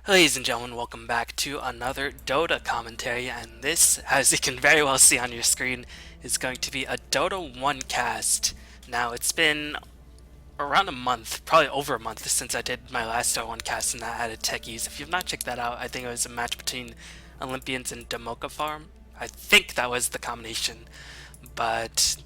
Ladies and gentlemen, welcome back to another Dota commentary, and this, as you can very well see on your screen, is going to be a Dota 1 cast. Now, it's been around a month, probably over a month, since I did my last Dota 1 cast, and that added Techies. If you've not checked that out, I think it was a match between Olympians and Demoka Farm. I think that was the combination, but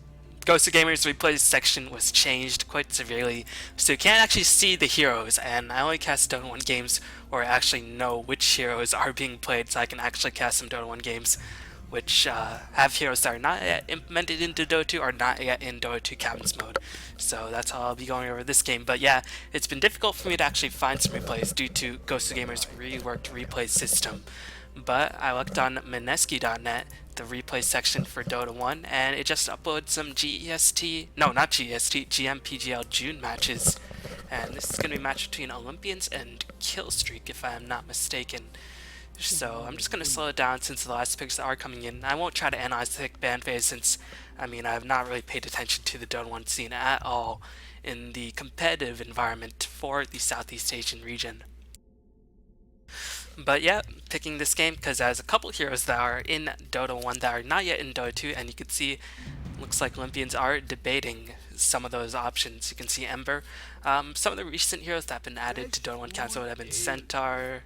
Ghost of Gamers replays section was changed quite severely, so you can't actually see the heroes, and I only cast Dota 1 games where I actually know which heroes are being played, so I can actually cast some Dota 1 games which have heroes that are not yet implemented into Dota 2 or not yet in Dota 2 Captain's mode. So that's how I'll be going over this game. But yeah, it's been difficult for me to actually find some replays due to Ghost of Gamers' reworked replay system. But I looked on Mineski.net, the replay section for Dota 1, and it just uploaded some GMPGL June matches. And this is going to be a match between Olympians and Killstreak, if I am not mistaken. So I'm just going to slow it down since the last picks are coming in. I won't try to analyze the ban phase since, I have not really paid attention to the Dota 1 scene at all in the competitive environment for the Southeast Asian region. But yeah, picking this game because there's a couple heroes that are in Dota 1 that are not yet in Dota 2, and you can see looks like Olympians are debating some of those options. You can see Ember. Some of the recent heroes that have been added to Dota 1 console have been Centaur,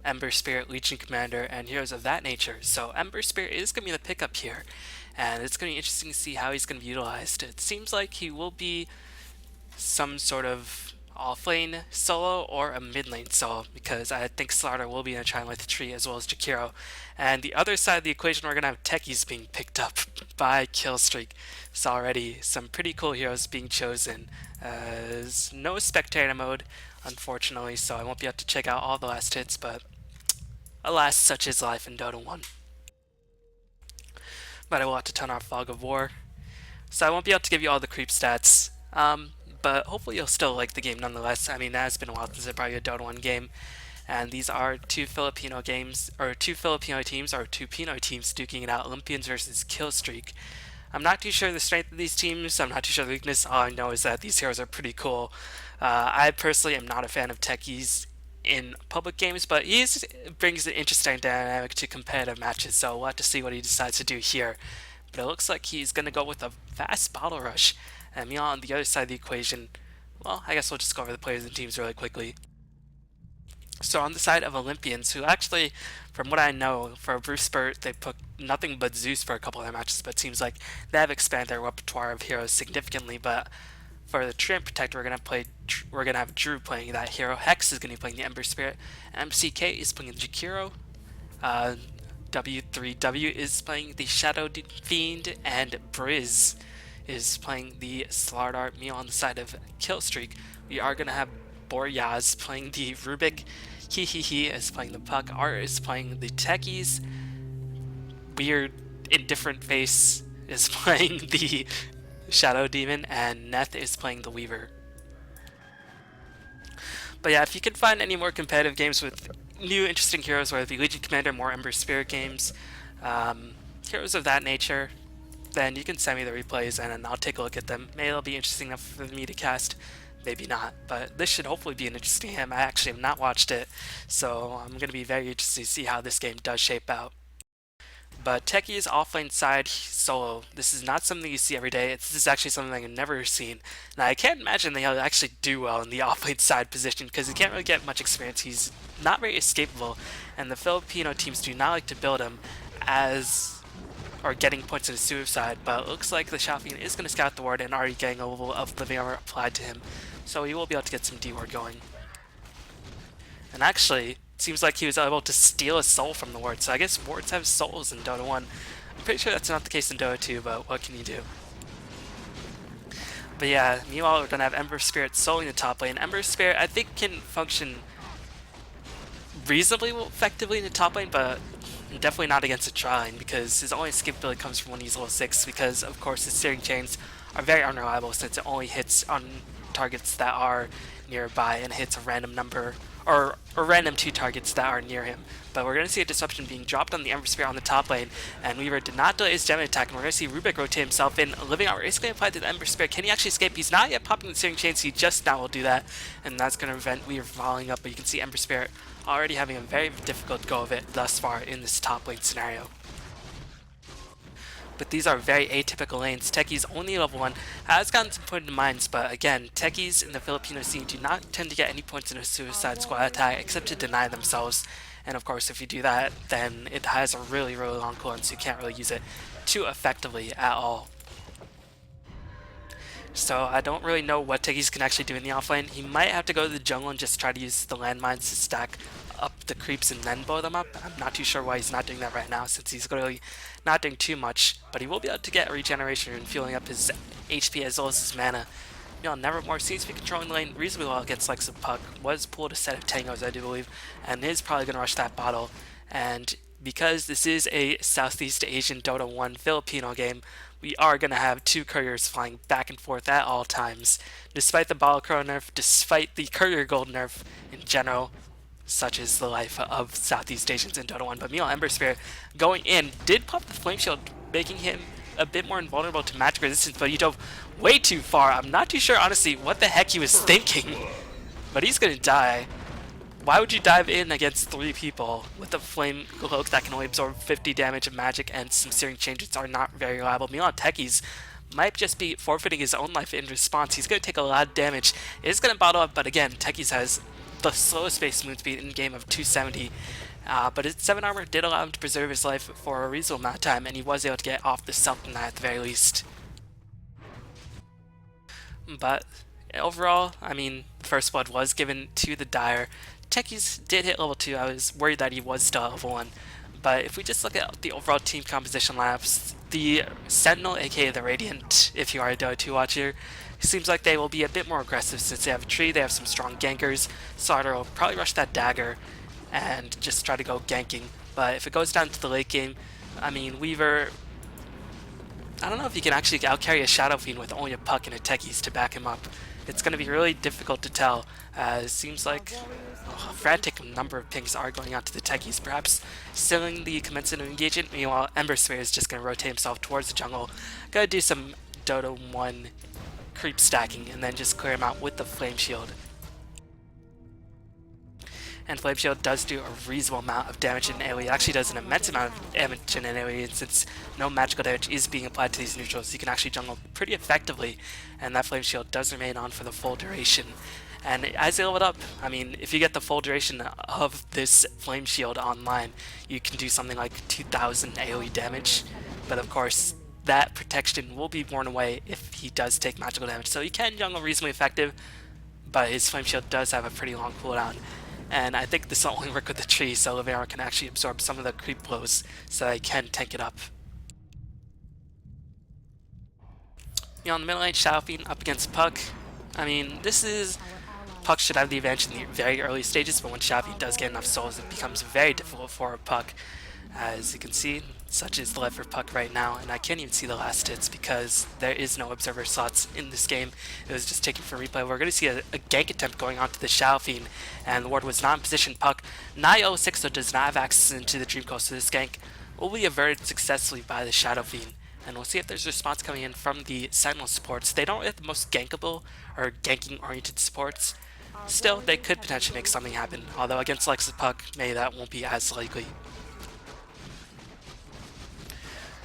Ember Spirit, Legion Commander, and heroes of that nature. So Ember Spirit is going to be the pickup here, and it's going to be interesting to see how he's going to be utilized. It seems like he will be some sort of off-lane solo or a mid-lane solo, because I think Slaughter will be in a Trilith tree as well as Jakiro. And the other side of the equation, we're going to have Techies being picked up by Killstreak. So already some pretty cool heroes being chosen. There's no spectator mode, unfortunately, so I won't be able to check out all the last hits, but alas, such is life in Dota 1. But I will have to turn off Fog of War, so I won't be able to give you all the creep stats. But hopefully you'll still like the game nonetheless. It has been a while since I brought you a Dota 1 game, and these are two Filipino games, or two Filipino teams, or two Pinoy teams duking it out, Olympians versus Killstreak. I'm not too sure the strength of these teams, I'm not too sure the weakness. All I know is that these heroes are pretty cool. I personally am not a fan of Techies in public games, but he brings an interesting dynamic to competitive matches, so we'll have to see what he decides to do here. But it looks like he's going to go with a fast bottle rush. And meanwhile, on the other side of the equation, well, I guess we'll just go over the players and teams really quickly. So on the side of Olympians, who actually, from what I know, for Bruce Spurt, they put nothing but Zeus for a couple of their matches, but it seems like they have expanded their repertoire of heroes significantly. But for the Treant Protector, we're gonna have Drew playing that hero. Hex is gonna be playing the Ember Spirit. MCK is playing the Jakiro. W3W is playing the Shadow Fiend, and Briz is playing the Slardar. Me on the side of Killstreak, we are gonna have Boryaz playing the Rubik. He is playing the Puck. Art is playing the Techies. Weird, indifferent face is playing the Shadow Demon, and Neth is playing the Weaver. But yeah, if you can find any more competitive games with new interesting heroes, whether it be Legion Commander, more Ember Spirit games, heroes of that nature, then you can send me the replays and I'll take a look at them. Maybe it'll be interesting enough for me to cast, maybe not. But this should hopefully be an interesting game. I actually have not watched it, so I'm going to be very interested to see how this game does shape out. But Techie's offlane side solo, this is not something you see every day. This is actually something I've never seen. Now, I can't imagine that he'll actually do well in the offlane side position because he can't really get much experience. He's not very escapable, and the Filipino teams do not like to build him as or getting points into suicide, but it looks like the Shafian is going to scout the ward and already getting a level of living armor applied to him, so he will be able to get some D-ward going. And actually, it seems like he was able to steal a soul from the ward, so I guess wards have souls in Dota 1. I'm pretty sure that's not the case in Dota 2, but what can you do? But yeah, meanwhile we're going to have Ember Spirit soloing the top lane. Ember Spirit, I think, can function reasonably effectively in the top lane, but definitely not against a Trine, because his only escapability comes from when he's level 6, because of course his steering chains are very unreliable since it only hits on targets that are nearby and hits a random number, or random 2 targets that are near him. But we're going to see a disruption being dropped on the Ember Spirit on the top lane, and Weaver did not delay his gem attack, and we're going to see Rubik rotate himself in. Living Hour is going to apply to the Ember Spirit. Can he actually escape? He's not yet popping the Searing Chains, he just now will do that, and that's going to prevent Weaver following up, but you can see Ember Spirit already having a very difficult go of it thus far in this top lane scenario. But these are very atypical lanes. Techies only level 1 has gotten some points in mines, but again, Techies in the Filipino scene do not tend to get any points in a Suicide Squad attack except to deny themselves. And of course, if you do that, then it has a really long cooldown, so you can't really use it too effectively at all. So I don't really know what Techies can actually do in the offlane. He might have to go to the jungle and just try to use the landmines to stack up the creeps and then blow them up. I'm not too sure why he's not doing that right now, since he's really not doing too much, but he will be able to get regeneration and fueling up his HP as well as his mana. You know, Nevermore seems to be controlling the lane reasonably well against likes of Puck. Was pulled a set of tangos, I do believe, and is probably going to rush that bottle. And because this is a Southeast Asian Dota 1 Filipino game, we are going to have 2 couriers flying back and forth at all times. Despite the Bottle Crow nerf, despite the Courier Gold nerf in general, such is the life of Southeast Asians in Dota 1. But meanwhile, Ember Spirit going in did pop the Flame Shield, making him a bit more invulnerable to magic resistance, but he dove way too far. I'm not too sure, honestly, what the heck he was thinking, but he's going to die. Why would you dive in against 3 people with a flame cloak that can only absorb 50 damage of magic and some searing changes are not very reliable? Meanwhile, Techies might just be forfeiting his own life in response. He's going to take a lot of damage. It is going to bottle up, but again, Techies has the slowest base move speed in game of 270. But his 7 armor did allow him to preserve his life for a reasonable amount of time, and he was able to get off the self-deny at the very least. But overall, I mean, First Blood was given to the Dire. Techies did hit level 2. I was worried that he was still at level 1. But if we just look at the overall team composition lineups, the Sentinel, aka the Radiant, if you are a Dota 2 watcher, seems like they will be a bit more aggressive since they have a tree, they have some strong gankers. Slaughter will probably rush that dagger and just try to go ganking. But if it goes down to the late game, I mean, Weaver, I don't know if he can actually outcarry a Shadow Fiend with only a Puck and a Techies to back him up. It's going to be really difficult to tell. It seems like a frantic number of pings are going out to the Techies, perhaps sealing the commencement of engagement. Meanwhile, Ember Spirit is just going to rotate himself towards the jungle. Going to do some Dota 1 creep stacking and then just clear him out with the Flame Shield. And Flame Shield does do a reasonable amount of damage in AoE. It actually does an immense amount of damage in AoE, and since no magical damage is being applied to these neutrals, you can actually jungle pretty effectively, and that Flame Shield does remain on for the full duration. And as they level it up, I mean, if you get the full duration of this Flame Shield online, you can do something like 2000 AoE damage, but of course, that protection will be worn away if he does take magical damage. So he can jungle reasonably effective, but his Flame Shield does have a pretty long cooldown. And I think this will only work with the tree, so Living Hour can actually absorb some of the creep blows, so they can tank it up. You know, on the middle lane, Shadow Fiend up against Puck. I mean, this is... Puck should have the advantage in the very early stages, but when Shadow Fiend does get enough souls, it becomes very difficult for Puck. As you can see, such is the life for Puck right now, and I can't even see the last hits because there is no observer slots in this game. It was just taken for replay. We're going to see a gank attempt going on to the Shadow Fiend, and the ward was not in position. Puck, 906, so does not have access into the Dream Coast, so this gank will be averted successfully by the Shadow Fiend. And we'll see if there's a response coming in from the Sentinel supports. They don't have the most gankable or ganking-oriented supports. Still, they could potentially make something happen, although against likes of Puck, maybe that won't be as likely.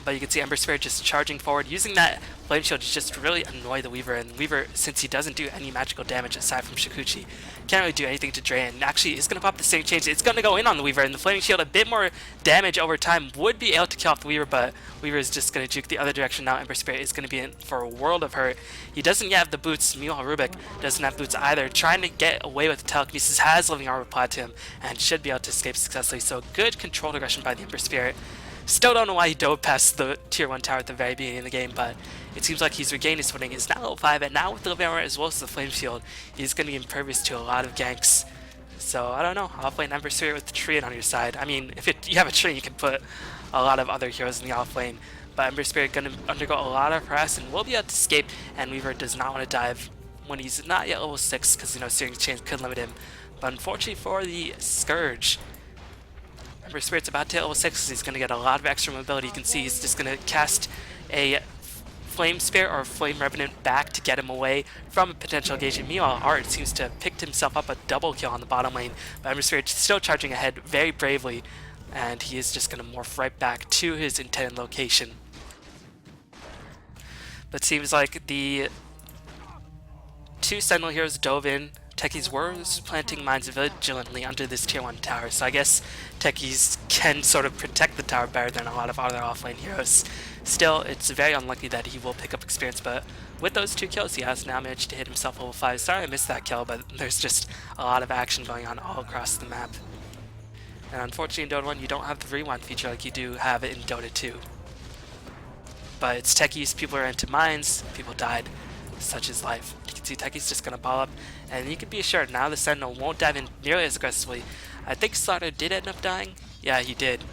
But you can see Ember Spirit just charging forward, using that Flame Shield to just really annoy the Weaver, and Weaver, since he doesn't do any magical damage aside from Shikuchi, can't really do anything to drain, and actually is going to pop the same change. It's going to go in on the Weaver, and the Flaming Shield, a bit more damage over time, would be able to kill off the Weaver, but Weaver is just going to juke the other direction now. Ember Spirit is going to be in for a world of hurt. He doesn't yet have the boots. Meanwhile, Rubik doesn't have boots either, trying to get away with the telekinesis, has Living Armor applied to him, and should be able to escape successfully, so good controlled aggression by the Ember Spirit. Still don't know why he dove past the tier 1 tower at the very beginning of the game, but it seems like he's regained his footing. He's now level 5, and now with the Living Armor as well as the Flame Shield, he's going to be impervious to a lot of ganks. So, I don't know, offlane Ember Spirit with the tree on your side. I mean, if you have a tree, you can put a lot of other heroes in the offlane, but Ember Spirit going to undergo a lot of harass and will be able to escape, and Weaver does not want to dive when he's not yet level 6, because, you know, Searing Chains could limit him. But unfortunately for the Scourge, Ember Spirit's about to hit level 6, he's going to get a lot of extra mobility. You can see he's just going to cast a Flame Spirit or Flame Revenant back to get him away from a potential engagement. Meanwhile, Art seems to have picked himself up a double kill on the bottom lane, but Ember Spirit still charging ahead very bravely, and he is just going to morph right back to his intended location. But seems like the two Sentinel heroes dove in. Techies was planting mines vigilantly under this tier 1 tower, so I guess Techies can sort of protect the tower better than a lot of other offlane heroes. Still, it's very unlikely that he will pick up experience, but with those 2 kills, he has now managed to hit himself level 5. Sorry I missed that kill, but there's just a lot of action going on all across the map. And unfortunately in Dota 1, you don't have the rewind feature like you do have it in Dota 2. But it's Techies, people are into mines, people died. Such is life. You can see Techies just gonna ball up, and you can be assured now the Sentinel won't dive in nearly as aggressively. I think Slaughter did end up dying. Yeah, he did.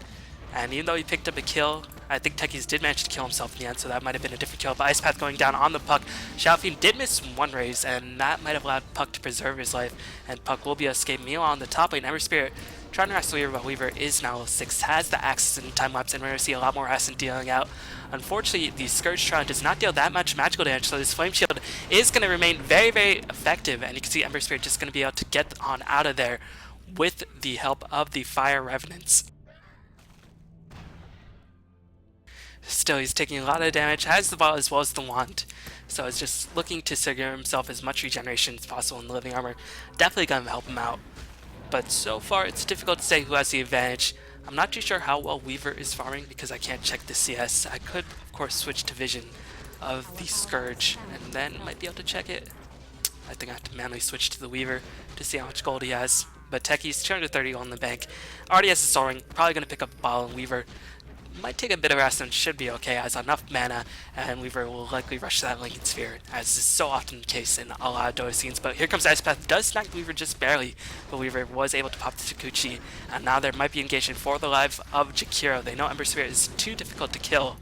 And even though he picked up a kill, I think Techies did manage to kill himself in the end, so that might have been a different kill. But Ice Path going down on the Puck. Xiaofeng did miss one raise, and that might have allowed Puck to preserve his life, and Puck will be escaped. Meanwhile, on the top lane, Ember Spirit trying to wrestle Weaver, but Weaver is now level 6, has the access and time lapse, and we're going to see a lot more Ascent dealing out. Unfortunately, the Scourge Tron does not deal that much magical damage, so this Flame Shield is going to remain very, very effective, and you can see Ember Spirit just going to be able to get on out of there with the help of the Fire Revenants. Still, he's taking a lot of damage, has the ball as well as the wand, so he's just looking to secure himself as much regeneration as possible in the living armor. Definitely going to help him out, but so far it's difficult to say who has the advantage. I'm not too sure how well Weaver is farming because I can't check the CS. I could, of course, switch to Vision of the Scourge and then might be able to check it. I think I have to manually switch to the Weaver to see how much gold he has. But Techies, 230 gold in the bank. Already has a Soul Ring, probably going to pick up a ball, and Weaver might take a bit of rest and should be okay, has enough mana, and Weaver will likely rush that Lincoln Sphere, as is so often the case in a lot of Dota scenes. But here comes Ice Path, does snag Weaver just barely, but Weaver was able to pop the Takuchi, and now there might be engagement for the life of Jakiro. They know Ember Spirit is too difficult to kill,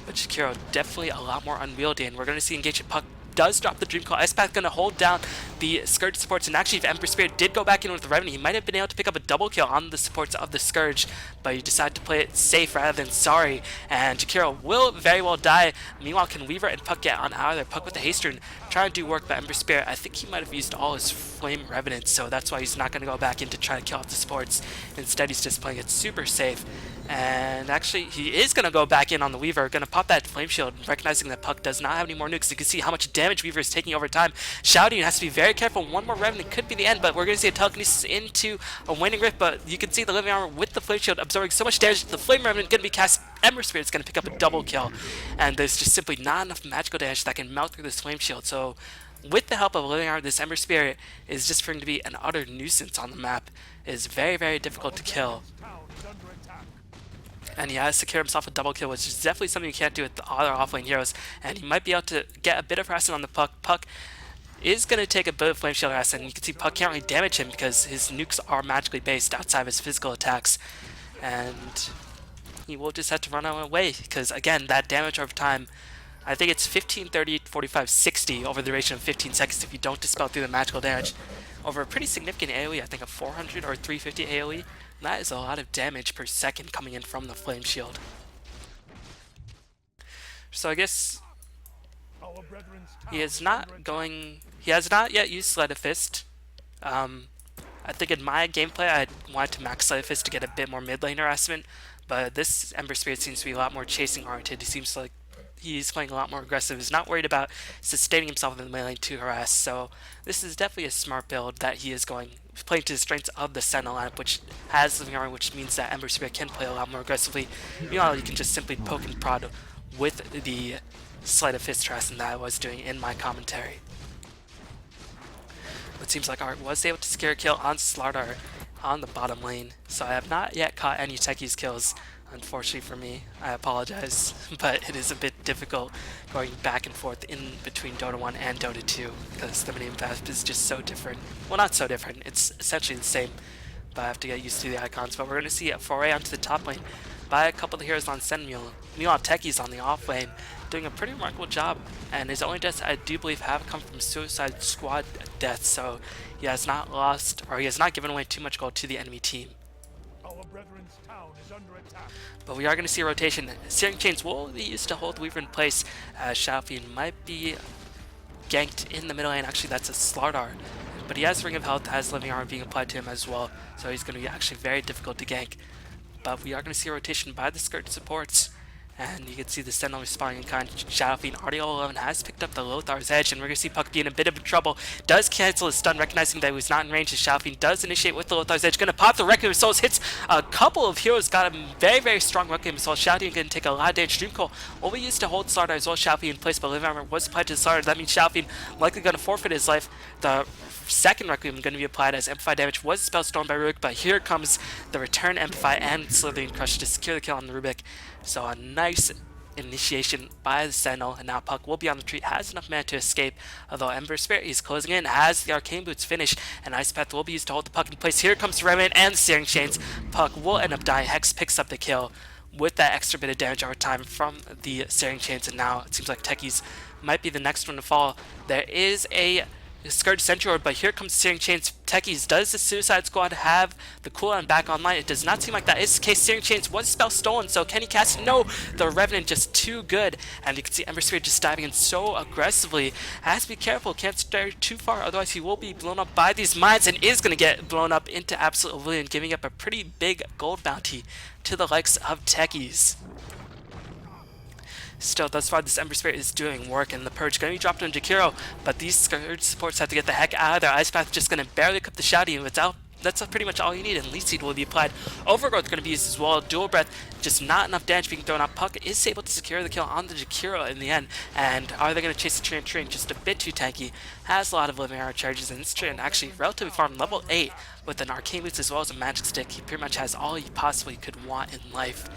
but Jakiro definitely a lot more unwieldy, and we're going to see engagement. Puck does drop the Dream Call. Ice Path going to hold down the Scourge supports, and actually if Ember Spirit did go back in with the Revenant, he might have been able to pick up a double kill on the supports of the Scourge, but he decided to play it safe rather than sorry, and Jakiro will very well die. Meanwhile, can Weaver and Puck get on out of there? Puck with the haste rune trying to do work, but Ember Spirit, I think he might have used all his Flame Revenants, so that's why he's not going to go back in to try to kill off the supports. Instead, he's just playing it super safe. And actually, he is going to go back in on the Weaver, going to pop that Flame Shield, recognizing that Puck does not have any more nukes. You can see how much damage Weaver is taking over time. Shouting has to be very careful. One more Revenant could be the end, but we're going to see a telekinesis into a Waning Rift, but you can see the Living Armor with the Flame Shield absorbing so much damage. The Flame Revenant going to be cast. Ember Spirit is going to pick up a double kill, and there's just simply not enough magical damage that can melt through this Flame Shield. So with the help of Living Armor, this Ember Spirit is just proving to be an utter nuisance on the map. It is very, very difficult to kill. And he has secured himself a double kill, which is definitely something you can't do with the other offlane heroes. And he might be able to get a bit of harassment on the Puck. Puck is going to take a bit of Flame Shield harassment, and you can see Puck can't really damage him because his nukes are magically based outside of his physical attacks. And he will just have to run away because, again, that damage over time, I think it's 15, 30, 45, 60 over the duration of 15 seconds if you don't dispel through the magical damage. Over a pretty significant AoE, I think a 400 or 350 AoE. That is a lot of damage per second coming in from the Flame Shield. So I guess he has not yet used Sleight of Fist. I think in my gameplay I wanted to max Sleight of Fist to get a bit more mid lane harassment, but this Ember Spirit seems to be a lot more chasing oriented. He seems like he's playing a lot more aggressive. He's not worried about sustaining himself in the melee lane to harass, so this is definitely a smart build that he is playing to the strengths of the Sentinel lineup, which has Living Armor, which means that Ember Spirit can play a lot more aggressively. Meanwhile, you can just simply poke and prod with the Sleight of Fist harassment that I was doing in my commentary. It seems like Art was able to secure a kill on Slardar on the bottom lane, so I have not yet caught any Techies kills. Unfortunately for me, I apologize, but it is a bit difficult going back and forth in between Dota 1 and Dota 2 because the minigame path is just so different. Well, not so different, it's essentially the same, but I have to get used to the icons. But we're going to see a foray onto the top lane by a couple of heroes on Sentinel. Meanwhile, Techies on the off lane doing a pretty remarkable job, and his only deaths, I do believe, have come from Suicide Squad deaths, so he has not lost, or he has not given away too much gold to the enemy team. Our brethren's town is under attack. But we are going to see a rotation. Searing Chains will be used to hold Weaver in place, as Shaofian might be ganked in the middle lane. Actually, that's a Slardar, but he has Ring of Health, has Living Armor being applied to him as well, so he's going to be actually very difficult to gank. But we are going to see a rotation by the Skirt supports, and you can see the Sentinel respawning in kind. Shaofian already all 11 has picked up the Lothar's Edge, and we're going to see Puck be in a bit of trouble. Does cancel his stun, recognizing that he was not in range, as Shaofian does initiate with the Lothar's Edge. Going to pop the Requiem of Souls, hits a couple of heroes, got a very, very strong Requiem of Souls. Shaofian going to take a lot of damage. Dreamcoil will be used to hold Slardar as well. Shaofian in place, but Living Armor was applied to Slardar. That means Shaofian likely going to forfeit his life. The second Requiem going to be applied as Amplify damage was spell stolen by Rubik, but here comes the return Amplify and Slithering Crush to secure the kill on the Rubik. So a nice initiation by the Sentinel, and now Puck will be on the retreat, has enough mana to escape, although Ember Spirit is closing in, has the Arcane Boots finished, and Ice Path will be used to hold the Puck in place. Here comes the Remnant and the Searing Chains. Puck will end up dying. Hex picks up the kill with that extra bit of damage over time from the Searing Chains, and now it seems like Techies might be the next one to fall. There is a Scourge Sentry Orb, but here comes Searing Chains. Techies, does the Suicide Squad have the cooldown back online? It does not seem like that is the case. Searing Chains was spell stolen, so can he cast it? No, the Revenant just too good, and you can see Ember Spirit just diving in so aggressively. Has to be careful, can't stray too far, otherwise he will be blown up by these mines, and is going to get blown up into Absolute Oblivion, giving up a pretty big gold bounty to the likes of Techies. Still, thus far, this Ember Spirit is doing work, and the Purge going to be dropped on Jakiro, but these Scourge supports have to get the heck out of there. Ice Path just going to barely cup the Shouty, and without, that's pretty much all you need, and Leech Seed will be applied. Overgrowth going to be used as well. Dual Breath, just not enough damage being thrown out. Puck is able to secure the kill on the Jakiro in the end, and are they going to chase the Treant? Just a bit too tanky. Has a lot of Living Armor charges, and this Treant actually relatively farm level 8 with an Arcane Boots as well as a Magic Stick. He pretty much has all he possibly could want in life.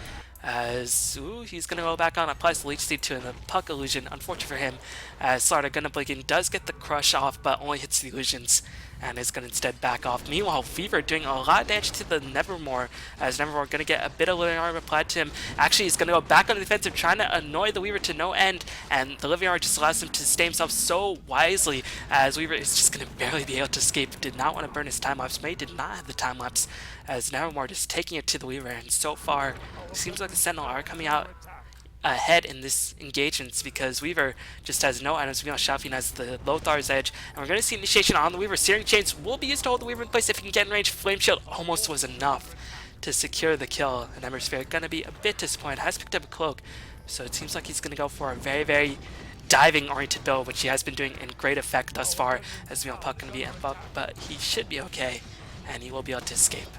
As he's gonna go back on, applies the Leech Seed to the Puck illusion. Unfortunate for him, as Slardar gonna blink in, does get the crush off, but only hits the illusions and is gonna instead back off. Meanwhile, Fever doing a lot of damage to the Nevermore, as Nevermore gonna get a bit of Living Armor applied to him. Actually, he's gonna go back on the defensive, trying to annoy the Weaver to no end, and the Living Armor just allows him to sustain himself so wisely, as Weaver is just gonna barely be able to escape. Did not want to burn his time lapse, but he did not have the time lapse, as Nevermore just taking it to the Weaver, and so far it seems like the Sentinel are coming out ahead in this engagement, because Weaver just has no items. Shaofian has the Lothar's Edge, and we're going to see initiation on the Weaver. Searing Chains will be used to hold the Weaver in place if he can get in range. Flame Shield almost was enough to secure the kill, and Ember Spirit going to be a bit disappointed. Has picked up a Cloak, so it seems like he's going to go for a very, very diving oriented build, which he has been doing in great effect thus far, as Puck going to be amp up, but he should be okay, and he will be able to escape.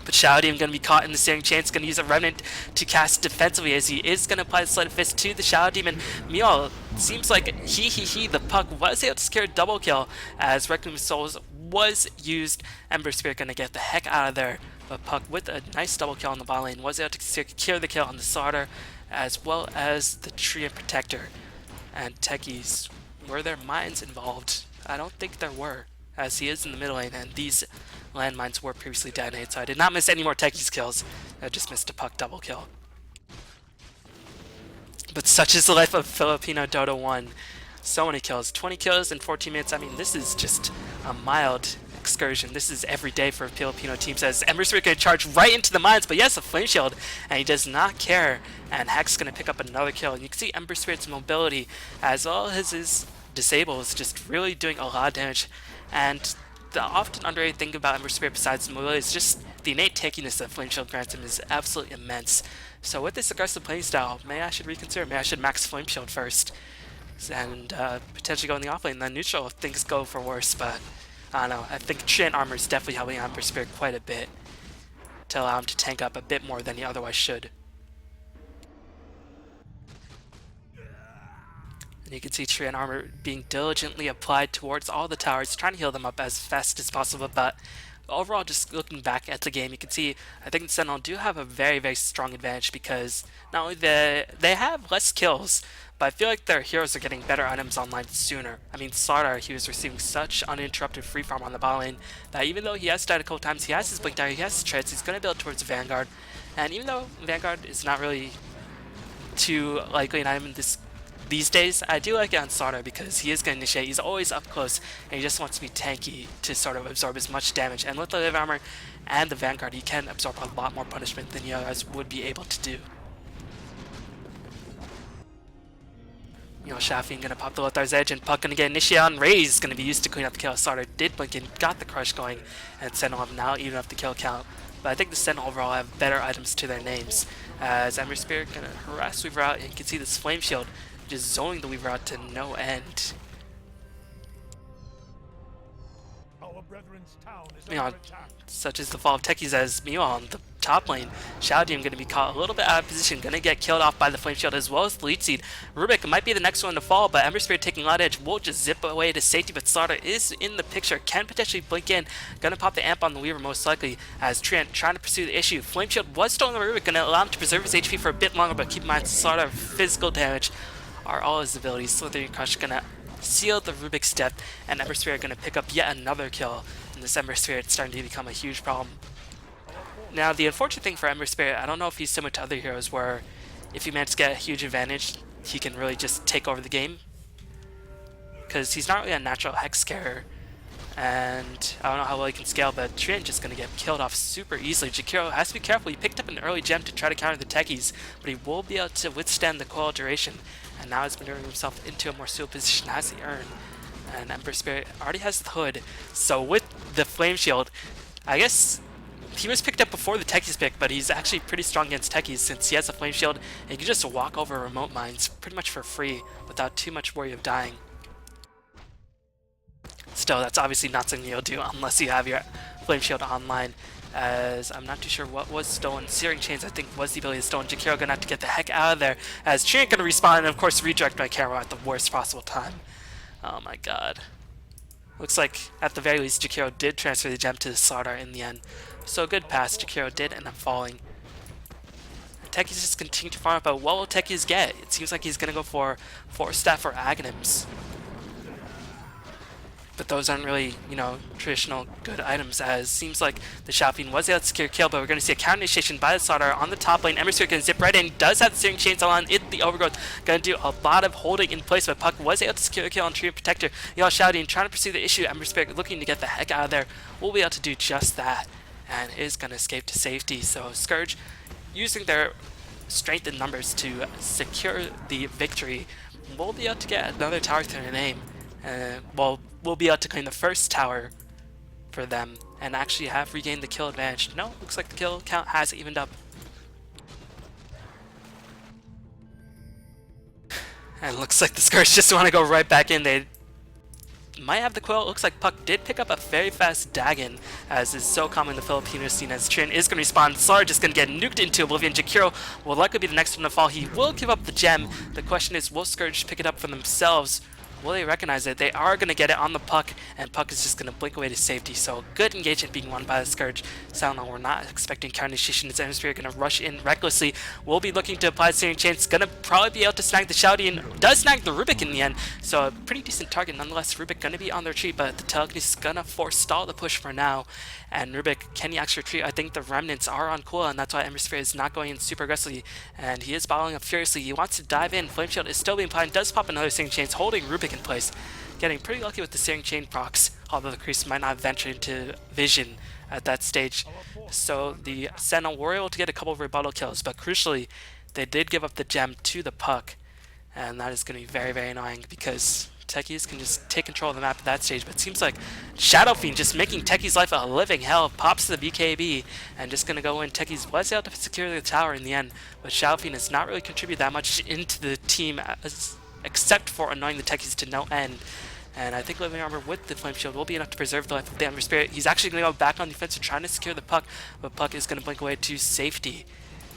But Shao Demon going to be caught in the Searing Chains, going to use a Remnant to cast defensively, as he is going to apply the Sleight of Fist to the Shao Demon. Meanwhile, seems like the Puck was able to secure a double kill, as Requiem of Souls was used. Ember Spirit going to get the heck out of there, but Puck with a nice double kill on the bot lane was able to secure the kill on the Slardar, as well as the Treant Protector. And Techies, were there mines involved? I don't think there were, as he is in the middle lane, and these landmines were previously detonated, so I did not miss any more Techies kills. I just missed a Puck double kill. But such is the life of Filipino Dota 1. So many kills. 20 kills in 14 minutes. I mean, this is just a mild excursion. This is every day for Filipino teams, as Ember Spirit going to charge right into the mines, but yes, a Flame Shield, and he does not care, and Hex going to pick up another kill. And you can see Ember Spirit's mobility, as well as his disable, is just really doing a lot of damage. And the often underrated thing about Ember Spirit, besides the mobility, is just the innate tankiness that Flame Shield grants him is absolutely immense. So with this aggressive playstyle, maybe I should reconsider. Maybe I should max Flame Shield first, and potentially go in the offlane, then neutral if things go for worse. But I don't know. I think Treant Armor is definitely helping Ember Spirit quite a bit to allow him to tank up a bit more than he otherwise should. And you can see Treant Armor being diligently applied towards all the towers, trying to heal them up as fast as possible, but overall, just looking back at the game, you can see I think the Sentinel do have a very, very strong advantage, because not only they have less kills, but I feel like their heroes are getting better items online sooner. I mean, Slardar, he was receiving such uninterrupted free farm on the bot lane that even though he has died a couple times, he has his Blink Dagger, he has his treads, he's going to build towards Vanguard, and even though Vanguard is not really too likely an item these days. I do like it on Starter because he is going to initiate. He's always up close, and he just wants to be tanky to sort of absorb as much damage. And with the Live Armor and the Vanguard, he can absorb a lot more punishment than the others would be able to do. You know, Shafian gonna pop the Lothar's Edge, and Puck gonna get initiated on. Ray's gonna be used to clean up the kill. Starter did blink and got the crush going, and Sentinel have now even up the kill count. But I think the Sentinel overall have better items to their names. As Ember Spirit gonna harass Weaver out, and you can see this Flame Shield just zoning the Weaver out to no end. Our brethren's town is You know, under attack. such as the fall of Techies, as meanwhile on the top lane, Shoudium going to be caught a little bit out of position, going to get killed off by the Flame Shield as well as the lead seed. Rubik might be the next one to fall, but Ember Spirit taking Light Edge will just zip away to safety, but Slaughter is in the picture, can potentially blink in, going to pop the amp on the Weaver most likely, as Trent trying to pursue the issue. Flame Shield was stolen by Rubik, going to allow him to preserve his HP for a bit longer, but keep in mind Slaughter physical damage are all his abilities. Slithering Crush going to seal the Rubik's death, and Ember Spirit going to pick up yet another kill. And this Ember Spirit starting to become a huge problem. Now, the unfortunate thing for Ember Spirit, I don't know if he's similar to other heroes where if he manages to get a huge advantage, he can really just take over the game. Because he's not really a natural hex carrier, and I don't know how well he can scale, but Trian just going to get killed off super easily. Jakiro has to be careful. He picked up an early gem to try to counter the Techies, but he will be able to withstand the coil duration, and now he's maneuvering himself into a more suitable position as the Urn. And Ember Spirit already has the hood, so with the Flame Shield, I guess he was picked up before the Techies pick, but he's actually pretty strong against Techies since he has a Flame Shield, and he can just walk over remote mines pretty much for free without too much worry of dying. Still, that's obviously not something you'll do unless you have your Flame Shield online, as I'm not too sure what was stolen. Searing Chains, I think, was the ability stolen. Jakiro gonna have to get the heck out of there, as Trian gonna respawn and of course redirect my camera at the worst possible time. Oh my god. Looks like, at the very least, Jakiro did transfer the gem to the Slaughter in the end. So good pass, Jakiro did end up falling. Techies just continue to farm up, but what will Techies get? It seems like he's going to go for Force Staff or Aghanims. But those aren't really, you know, traditional good items, as it seems like the Shafian was able to secure kill, but we're going to see a counter initiation by the Slaughter on the top lane. Ember Spirit can zip right in, does have the Searing Chains on it, the Overgrowth, going to do a lot of holding in place, but Puck was able to secure a kill on Treant Protector. Y'all shouting, trying to pursue the issue. Ember Spirit looking to get the heck out of there, will be able to do just that, and is going to escape to safety. So Scourge, using their strength in numbers to secure the victory, will be able to get another tower to their name. Well, we'll be able to claim the first tower for them and actually have regained the kill advantage. No, looks like the kill count has evened up. And looks like the Scourge just want to go right back in. They might have the quill. It looks like Puck did pick up a very fast Dagon, as is so common in the Filipino scene, as Trin is going to respawn. Slar just going to get nuked into Oblivion. Jakiro will likely be the next one to fall. He will give up the gem. The question is, will Scourge pick it up for themselves? Will they recognize it? They are going to get it on the Puck, and Puck is just going to blink away to safety. So good engagement being won by the Scourge. Sound we're not expecting counter initiation. It's Ember Spirit going to rush in recklessly. We'll be looking to apply Searing Chains. Going to probably be able to snag the Shouty, does snag the Rubik in the end. So a pretty decent target nonetheless. Rubik going to be on the retreat, but the Telekinesis is going to forestall the push for now. And Rubik, can he actually retreat? I think the Remnants are on cooldown, and that's why Ember Spirit is not going in super aggressively. And he is battling up furiously. He wants to dive in. Flame Shield is still being applied. Does pop another Searing Chains, holding Rubik in place. Getting pretty lucky with the Searing Chain procs, although the crease might not venture into vision at that stage. So the Sentinel were able to get a couple of rebuttal kills, but crucially, they did give up the gem to the Puck. And that is going to be very, very annoying, because Techies can just take control of the map at that stage. But it seems like Shadow Fiend just making Techies' life a living hell. Pops the BKB and just going to go in. Techies was able to secure the tower in the end, but Shadow Fiend has not really contributed that much into the team, except for annoying the Techies to no end. And I think Living Armor with the Flame Shield will be enough to preserve the life of the Ember Spirit. He's actually going to go back on defense and trying to secure the Puck, but Puck is going to blink away to safety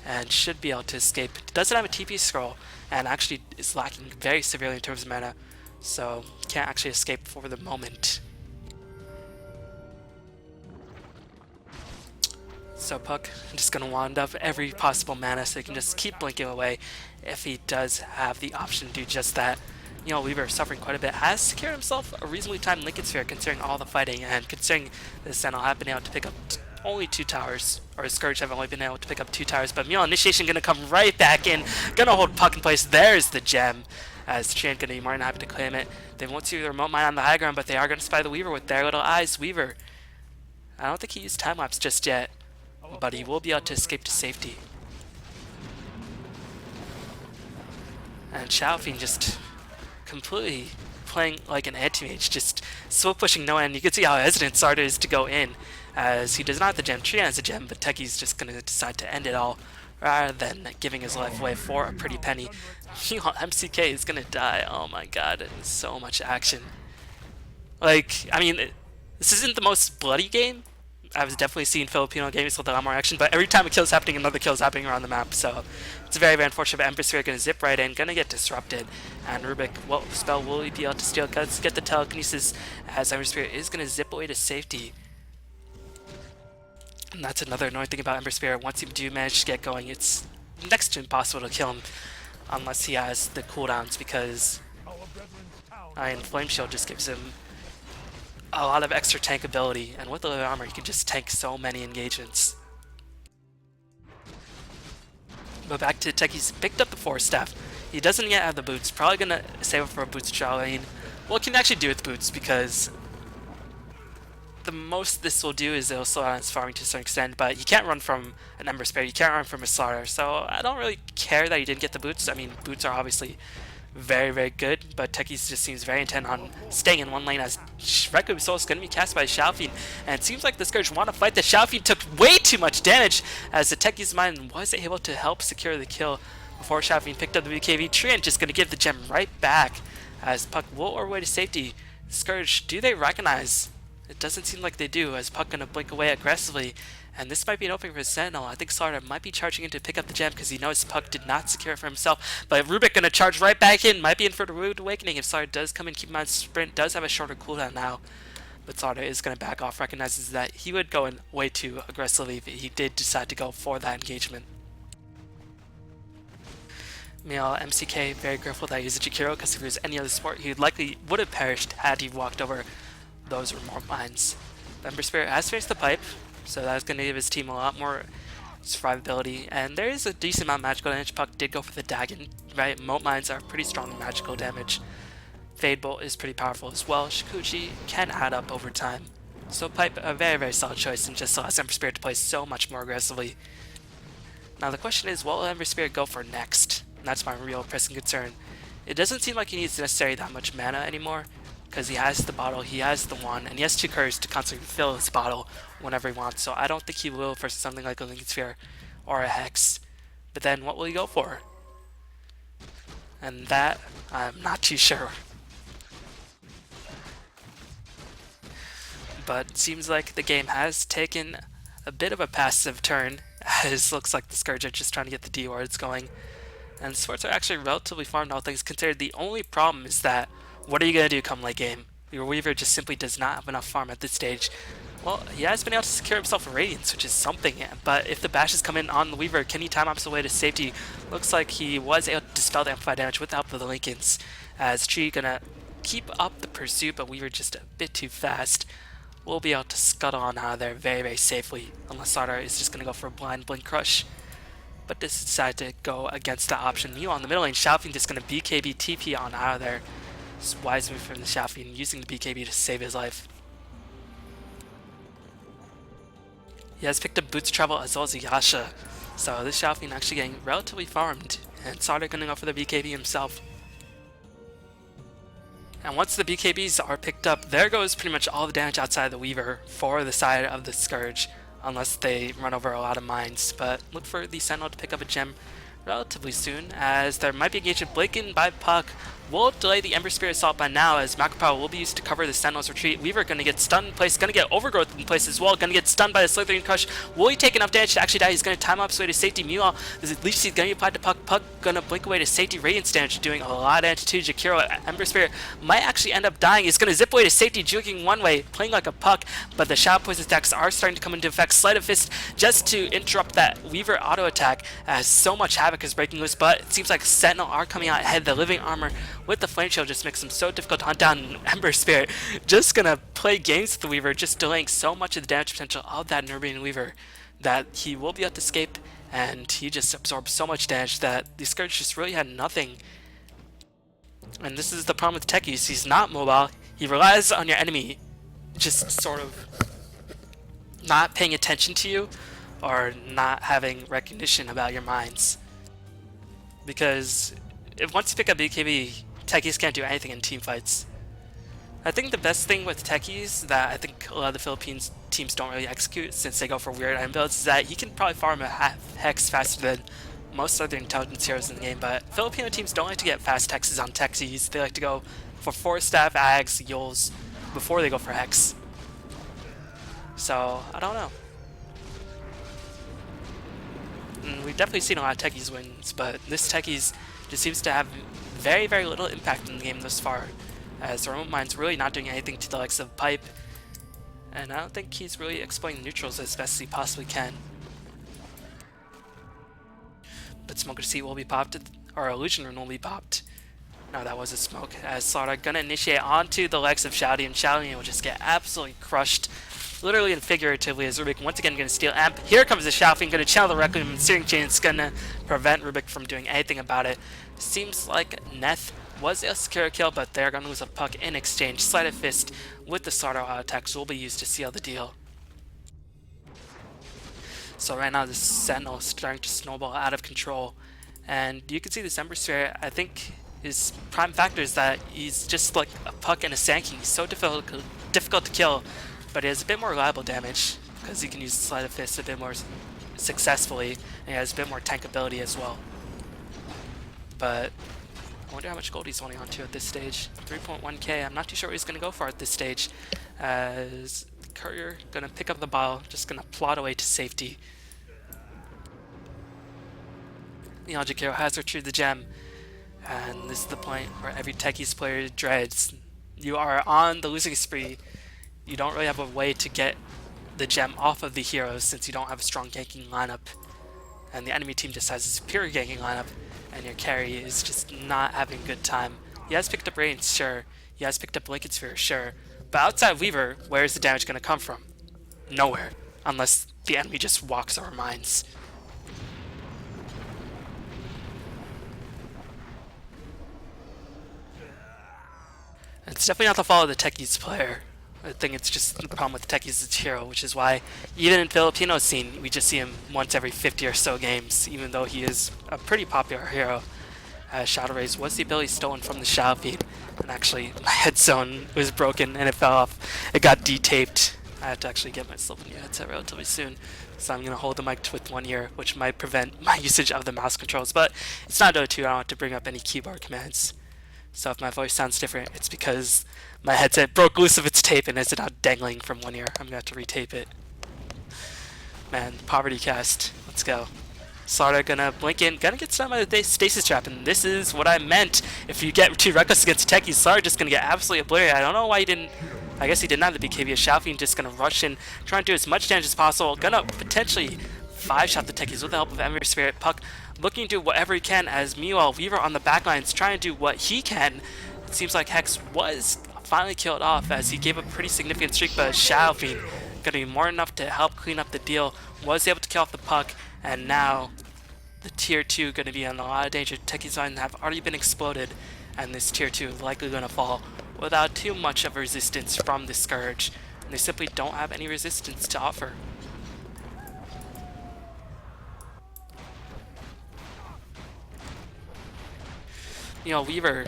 and should be able to escape. He doesn't have a TP scroll, and actually is lacking very severely in terms of mana, so can't actually escape for the moment. So Puck just going to wand up every possible mana so he can just keep blinking away if he does have the option to do just that. You know, Weaver suffering quite a bit, has secured himself a reasonably timed Lincoln Sphere considering all the fighting, and considering the Sentinel have been able to pick up only 2 towers, or Scourge have only been able to pick up 2 towers, but Meal Initiation gonna come right back in, gonna hold puck in place. There's the gem, as Treant gonna be more than happy to claim it. They won't see the remote mine on the high ground, but they are gonna spy the Weaver with their little eyes. Weaver, I don't think he used time lapse just yet, but he will be able to escape to safety. And Xiaofeng just completely playing like an anti-mage, just slow pushing no end. You can see how hesitant Sarda is to go in, as he does not have the gem. Treant has the gem, but Techies just going to decide to end it all rather than giving his life away for a pretty penny. MCK is going to die. Oh my god, so much action. Like, I mean, this isn't the most bloody game. I've definitely seen Filipino games with a lot more action, but every time a kill is happening, another kill is happening around the map, so it's very, very unfortunate. But Ember Spirit going to zip right in, going to get disrupted, and Rubik, what spell will he be able to steal? Let's get the telekinesis, as Ember Spirit is going to zip away to safety. And that's another annoying thing about Ember Spirit. Once you do manage to get going, it's next to impossible to kill him, unless he has the cooldowns, because Flame Shield just gives him a lot of extra tank ability, and with a little armor, he can just tank so many engagements. But back to Techies, picked up the Force Staff. He doesn't yet have the boots, probably gonna save it for a boots trial lane. Well, it can actually do with boots, because the most this will do is it'll slow down his farming to a certain extent, but you can't run from an Ember Spirit, you can't run from a Slaughter, so I don't really care that he didn't get the boots. I mean, boots are obviously very, very good, but Techies just seems very intent on staying in one lane, as Requiem Soul is going to be cast by Xiaofeng, and it seems like the Scourge want to fight. The Xiaofeng took way too much damage, as the Techies mine was able to help secure the kill before Xiaofeng picked up the BKB. Treant just going to give the gem right back, as Puck will our way to safety. Scourge, do they recognize? It doesn't seem like they do, as Puck going to blink away aggressively. And this might be an opening for Sentinel. I think Slaughter might be charging in to pick up the gem because he knows Puck did not secure it for himself. But Rubik going to charge right back in. Might be in for the Rude Awakening if Slaughter does come in. Keep in mind, Sprint does have a shorter cooldown now. But Slaughter is going to back off, recognizes that he would go in way too aggressively if he did decide to go for that engagement. Meanwhile, MCK very grateful that he's a Jakiro, because if he was any other sport, he likely would have perished had he walked over those remote mines. Ember Spirit has finished the pipe, so that's going to give his team a lot more survivability, and there is a decent amount of magical damage. Puck did go for the Dagon, right? Moat mines are pretty strong magical damage. Fade Bolt is pretty powerful as well. Shikuchi can add up over time. So pipe, a very, very solid choice, and just allows Ember Spirit to play so much more aggressively. Now the question is, what will Ember Spirit go for next? And that's my real pressing concern. It doesn't seem like he needs necessarily that much mana anymore, because he has the bottle, he has the wand, and he has 2 curves to constantly fill his bottle whenever he wants, so I don't think he will for something like a Lincoln Sphere or a Hex. But then what will he go for? And that, I'm not too sure. But it seems like the game has taken a bit of a passive turn, as it looks like the Scourge are just trying to get the D wards going. And sports are actually relatively farmed, all things considered. The only problem is that, what are you going to do come late game? Your Weaver just simply does not have enough farm at this stage. Well, he has been able to secure himself a Radiance, which is something, but if the bashes come in on the Weaver, can he time ups away to safety? Looks like he was able to dispel the amplified damage with the help of the Lincolns, as Tree gonna keep up the pursuit, but Weaver just a bit too fast. We'll be able to scuttle on out of there very, very safely, unless Sarda is just gonna go for a blind Blink Crush. But this decided to go against that option. You on the middle lane, Xiaofeng just gonna BKB TP on out of there. Wise move from the Xiaofeng, using the BKB to save his life. He has picked up Boots Travel as well as Yasha, so this Xiaofeng actually getting relatively farmed, and Sarda gonna go for the BKB himself. And once the BKBs are picked up, there goes pretty much all the damage outside of the Weaver for the side of the Scourge, unless they run over a lot of mines. But look for the Sentinel to pick up a gem relatively soon, as there might be engagement blaken by Puck. Will delay the Ember Spirit assault by now, as Macro Power will be used to cover the Sentinel's retreat. Weaver gonna get stunned in place, gonna get Overgrowth in place as well, gonna get stunned by the Slithering Crush. Will he take enough damage to actually die? He's gonna time up his way to safety. Meanwhile, at least he's gonna be applied to Puck. Puck gonna blink away to safety. Radiance damage doing a lot of damage to Jakiro. Ember Spirit might actually end up dying. He's gonna zip away to safety, juking one way, playing like a Puck, but the Shadow Poison attacks are starting to come into effect. Sleight of Fist just to interrupt that Weaver auto attack, as so much havoc Havoc is breaking loose, but it seems like Sentinel are coming out ahead. The Living Armor with the Flame Shield just makes them so difficult to hunt down. Ember Spirit just gonna play games with the Weaver, just delaying so much of the damage potential of that Nubian Weaver that he will be able to escape, and he just absorbs so much damage that the Scourge just really had nothing. And this is the problem with Techies. He's not mobile. He relies on your enemy just sort of not paying attention to you or not having recognition about your mines. Because if once you pick up BKB, Techies can't do anything in team fights. I think the best thing with Techies that I think a lot of the Philippines teams don't really execute since they go for weird item builds is that he can probably farm a hex faster than most other intelligence heroes in the game, but Filipino teams don't like to get fast hexes on Techies. They like to go for 4-staff, Ags, Yules before they go for hex. So, I don't know. We've definitely seen a lot of Techies wins, but this Techies just seems to have very, very little impact in the game thus far, as the remote mine's really not doing anything to the likes of Pipe, and I don't think he's really exploiting neutrals as best as he possibly can. But Smoker Seat will be popped, or Illusion Rune will be popped. No, that was a smoke, as Slaughter gonna initiate onto the legs of Shouty, and Shouty will just get absolutely crushed, literally and figuratively, as Rubik once again gonna steal Amp. Here comes the Shouty, gonna channel the Requiem, and Searing Chain is gonna prevent Rubik from doing anything about it. Seems like Neth was a secure kill, but they're gonna lose a puck in exchange. Sleight of Fist with the Slaughter auto attacks will be used to seal the deal. So right now this Sentinel is starting to snowball out of control, and you can see this Ember Spirit, I think his prime factor is that he's just like a puck and a Sand King. He's so difficult to kill, but he has a bit more reliable damage because he can use the Sleight of Fist a bit more successfully, and he has a bit more tankability as well. But I wonder how much gold he's holding on to at this stage. 3.1k, I'm not too sure what he's going to go for at this stage, as Courier gonna pick up the ball, just gonna plot away to safety. The Logic Hero has retrieved the gem, and this is the point where every Techies player dreads. You are on the losing spree. You don't really have a way to get the gem off of the heroes since you don't have a strong ganking lineup, and the enemy team just has a superior ganking lineup, and your carry is just not having a good time. He has picked up Radiance, sure. He has picked up Blanket Sphere, sure. But outside Weaver, where is the damage going to come from? Nowhere, unless the enemy just walks over mines. It's definitely not the fault of the Techies player. I think it's just the problem with Techies' hero, which is why even in Filipino scene, we just see him once every 50 or so games, even though he is a pretty popular hero. Shadow Rays was the ability stolen from the Shadow Feed, and actually my head zone was broken and it fell off. It got de-taped. I have to actually get myself a new headset relatively soon, so I'm going to hold the mic with one ear, which might prevent my usage of the mouse controls, but it's not Dota 2, I don't have to bring up any keyboard commands. So if my voice sounds different, it's because my headset broke loose of its tape and it's now dangling from one ear. I'm going to have to retape it. Man, Poverty Cast. Let's go. Slaughter gonna blink in, gonna get stunned by the stasis trap, and this is what I meant. If you get too reckless against Techies, Slaughter just gonna get absolutely obliterated. I don't know why he didn't. I guess he didn't have the BKB. Shaofian just gonna rush in, trying to do as much damage as possible. Gonna potentially 5-shot the Techies with the help of Ember Spirit. Puck looking to do whatever he can, as meanwhile Weaver on the backlines trying to do what he can. It seems like Hex was finally killed off as he gave a pretty significant streak, but Shaofian gonna be more than enough to help clean up the deal. Was able to kill off the Puck, and now the tier 2 going to be in a lot of danger. Techies line have already been exploded, and this tier 2 is likely going to fall without too much of a resistance from the Scourge. And they simply don't have any resistance to offer. You know, Weaver,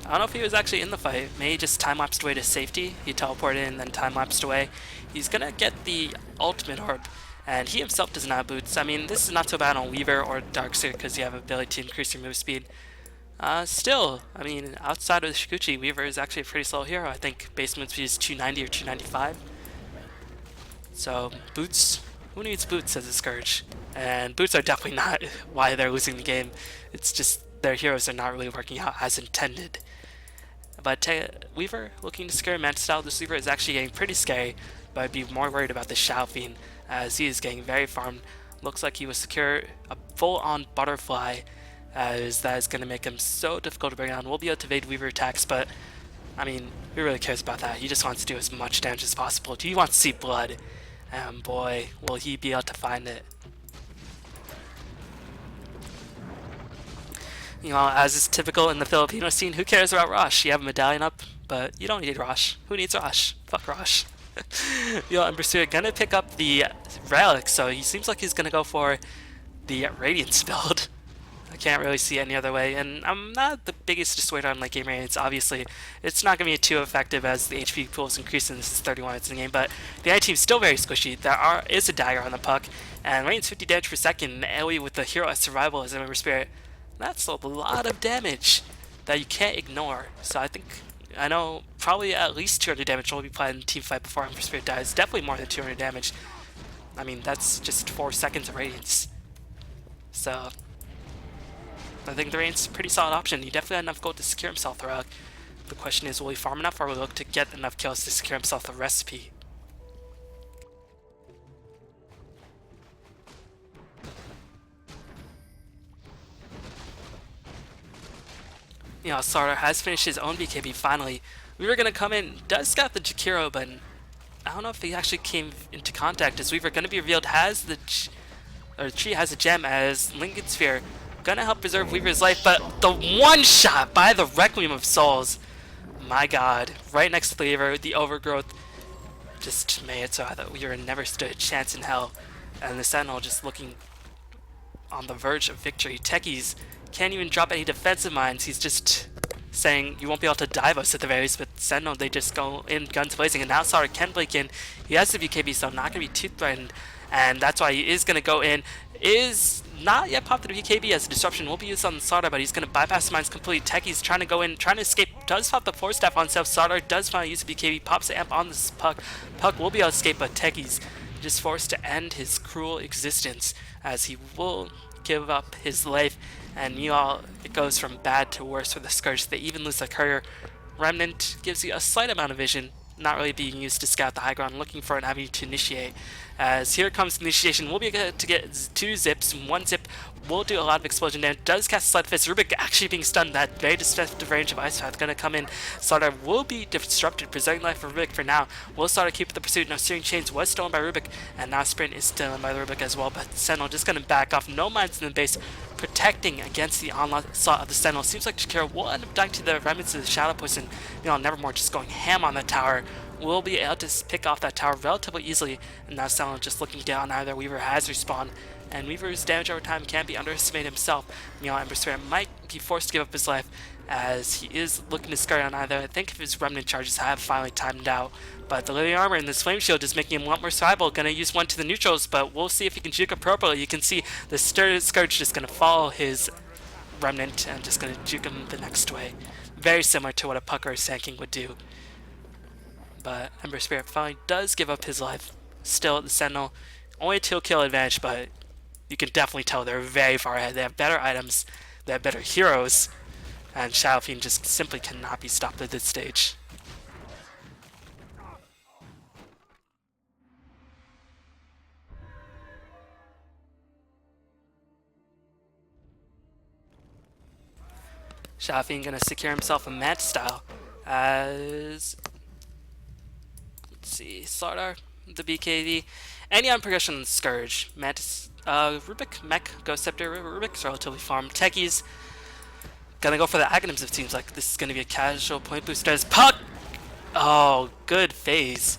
I don't know if he was actually in the fight. Maybe he just time-lapsed away to safety. He teleported in and then time-lapsed away. He's going to get the ultimate orb, and he himself does not have boots. I mean, this is not so bad on Weaver or Darkseer because you have ability to increase your move speed. Still, I mean, outside of the Shikuchi, Weaver is actually a pretty slow hero. I think base move speed is 290 or 295. So, boots, who needs boots as a Scourge? And boots are definitely not why they're losing the game. It's just their heroes are not really working out as intended. But Weaver looking to scare Mantis style. This Weaver is actually getting pretty scary, but I'd be more worried about the Shaofian, as he is getting very farmed Looks like he will secure a full-on butterfly, as that is going to make him so difficult to bring down. We'll be able to evade Weaver attacks, but I mean, who really cares about that? He just wants to do as much damage as possible. He wants to see blood, and boy, will he be able to find it. You know, as is typical in the Filipino scene, who cares about Rosh? You have a medallion up, but you don't need Rosh. Who needs Rosh? Fuck Rosh. You know, Ember Spirit gonna pick up the relic, so he seems like he's gonna go for the Radiance build. I can't really see any other way, and I'm not the biggest dissuader on late game Radiance. Obviously, it's not gonna be too effective as the HP pool is increasing. This is 31 minutes in the game, but the enemy team's still very squishy. There is a dagger on the puck, and Radiance 50 damage per second, and AoE with the hero as survival as Ember Spirit. That's a lot of damage that you can't ignore. So I know probably at least 200 damage will be applied in team fight before Ember Spirit dies. Definitely more than 200 damage. I mean, that's just 4 seconds of Radiance. So I think the Radiance is a pretty solid option. He definitely had enough gold to secure himself the relic. The question is, will he farm enough, or will he look to get enough kills to secure himself the recipe? You know, Sartor has finished his own BKB finally. Weaver gonna come in, does scout the Jakiro, but I don't know if he actually came into contact, as Weaver gonna be revealed has the tree has a gem as Lincoln Sphere gonna help preserve Weaver's life, but the one shot by the Requiem of Souls, my god, right next to the Weaver, the overgrowth just made it so that Weaver never stood a chance in hell, and the Sentinel just looking on the verge of victory. Techies can't even drop any defensive mines. He's just saying you won't be able to dive us at the very least, but Sentinel, they just go in guns blazing, and now Sartor can break in. He has the BKB, so not going to be too threatened, and that's why he is going to go in. Is not yet popped the BKB as a disruption will be used on Sartor, but he's going to bypass the mines completely. Techies trying to go in, trying to escape, does pop the Force Staff on himself. Sartor does finally use the BKB, pops the amp on this puck. Puck will be able to escape, but Techies just forced to end his cruel existence, as he will give up his life. And meanwhile, it goes from bad to worse for the Scourge. They even lose the Courier. Remnant gives you a slight amount of vision, not really being used to scout the high ground, looking for an avenue to initiate. As here comes the initiation, we'll be able to get 2 zips. 1 zip will do a lot of explosion damage. Does cast Slide Fist. Rubik actually being stunned. That very destructive range of Ice Path gonna come in. Sartor will be disrupted, preserving life for Rubik for now. Will Sartor keep the pursuit. No, Searing Chains was stolen by Rubik, and now Sprint is stolen by Rubik as well. But Sentinel just gonna back off. No mines in the base, protecting against the onslaught of the Sentinel. Seems like Jakiro will end up dying to the remnants of the Shadow Poison. You know, Nevermore just going ham on the tower. Will be able to pick off that tower relatively easily, and now Sentinel just looking down. Either Weaver has respawned, and Weaver's damage over time can't be underestimated himself. Meanwhile, Ember Spirit might be forced to give up his life, as he is looking to scurry on either. I think if his remnant charges have finally timed out, but the Living Armor and this Flame Shield is making him a lot more survivable. Gonna use one to the neutrals, but we'll see if he can juke appropriately. You can see the Scourge just gonna follow his remnant and just gonna juke him the next way. Very similar to what a Puck or a Sand King would do. But Ember Spirit finally does give up his life. Still at the Sentinel, only a 2 kill advantage, but you can definitely tell they're very far ahead. They have better items, they have better heroes, and Shadow Fiend just simply cannot be stopped at this stage. Shadow Fiend gonna secure himself a match style as, let's see, Sartor, the BKB, any on progression on Scourge, Mantis, Rubik, Mech, Ghost Scepter, Rubik's relatively farmed. Techies gonna go for the Aghanims. It seems like this is gonna be a casual point booster as Puck. Oh, good phase.